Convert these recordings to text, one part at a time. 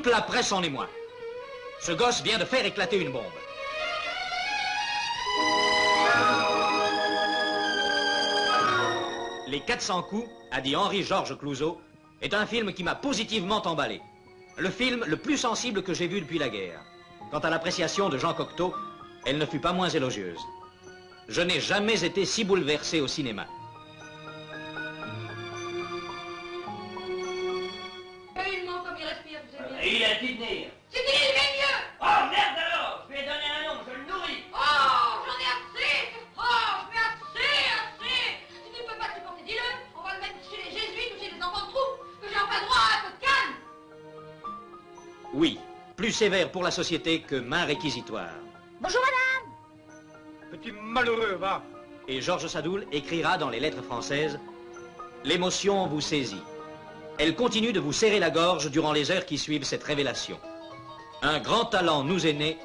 Toute la presse en émoi. Ce gosse vient de faire éclater une bombe. Les 400 coups, a dit Henri-Georges Clouzot, est un film qui m'a positivement emballé. Le film le plus sensible que j'ai vu depuis la guerre. Quant à l'appréciation de Jean Cocteau, elle ne fut pas moins élogieuse. Je n'ai jamais été si bouleversé au cinéma. Il a pu tenir. C'est qu'il est mieux. Oh merde alors, je lui ai donné un nom, je le nourris. Oh, j'en ai assez. Oh, mais assez. Si tu ne peux pas te supporter, dis-le. On va le mettre chez les jésuites ou chez les enfants de troupe, que j'ai enfin droit à un peu de calme. Oui, plus sévère pour la société que main réquisitoire. Bonjour, madame. Petit malheureux, va. Et Georges Sadoul écrira dans les lettres françaises « L'émotion vous saisit. Elle continue de vous serrer la gorge durant les heures qui suivent cette révélation. Un grand talent nous est né,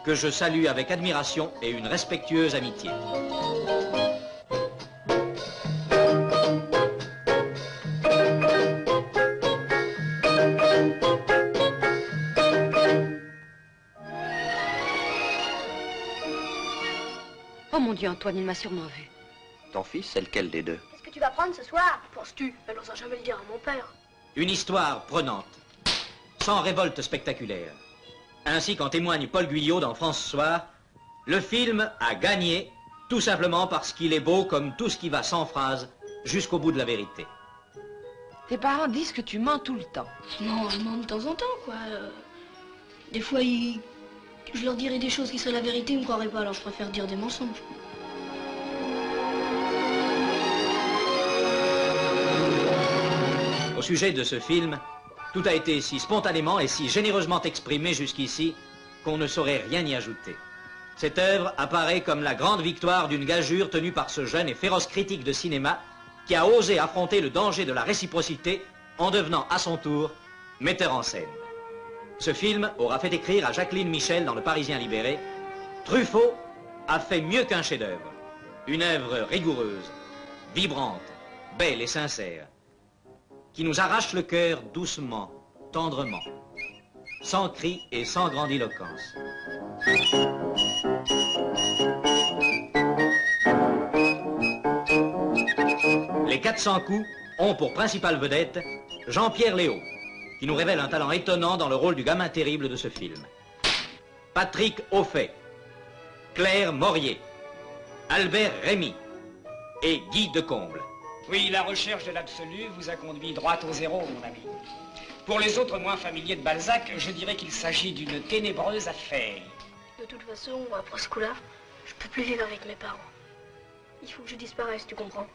que je salue avec admiration et une respectueuse amitié. » Oh mon Dieu, Antoine, il m'a sûrement vu. Ton fils, c'est lequel des deux? Qu'est-ce que tu vas prendre ce soir? Penses-tu? Elle n'osera jamais le dire à mon père. Une histoire prenante, sans révolte spectaculaire. Ainsi qu'en témoigne Paul Guyot dans France Soir, le film a gagné tout simplement parce qu'il est beau comme tout ce qui va sans phrase jusqu'au bout de la vérité. Tes parents disent que tu mens tout le temps. Non, je mens de temps en temps, quoi. Des fois, je leur dirais des choses qui seraient la vérité, ils me croiraient pas, alors je préfère dire des mensonges. Au sujet de ce film, tout a été si spontanément et si généreusement exprimé jusqu'ici qu'on ne saurait rien y ajouter. Cette œuvre apparaît comme la grande victoire d'une gageure tenue par ce jeune et féroce critique de cinéma qui a osé affronter le danger de la réciprocité en devenant à son tour metteur en scène. Ce film aura fait écrire à Jacqueline Michel dans Le Parisien libéré « Truffaut a fait mieux qu'un chef-d'œuvre. Une œuvre rigoureuse, vibrante, belle et sincère, qui nous arrache le cœur doucement, tendrement, sans cri et sans grandiloquence. » Les 400 coups ont pour principale vedette Jean-Pierre Léaud, qui nous révèle un talent étonnant dans le rôle du gamin terrible de ce film. Patrick Auffay, Claire Morier, Albert Rémy et Guy Decomble. Oui, la recherche de l'absolu vous a conduit droit au zéro, mon ami. Pour les autres moins familiers de Balzac, je dirais qu'il s'agit d'une ténébreuse affaire. De toute façon, après ce coup-là, je peux plus vivre avec mes parents. Il faut que je disparaisse, tu comprends?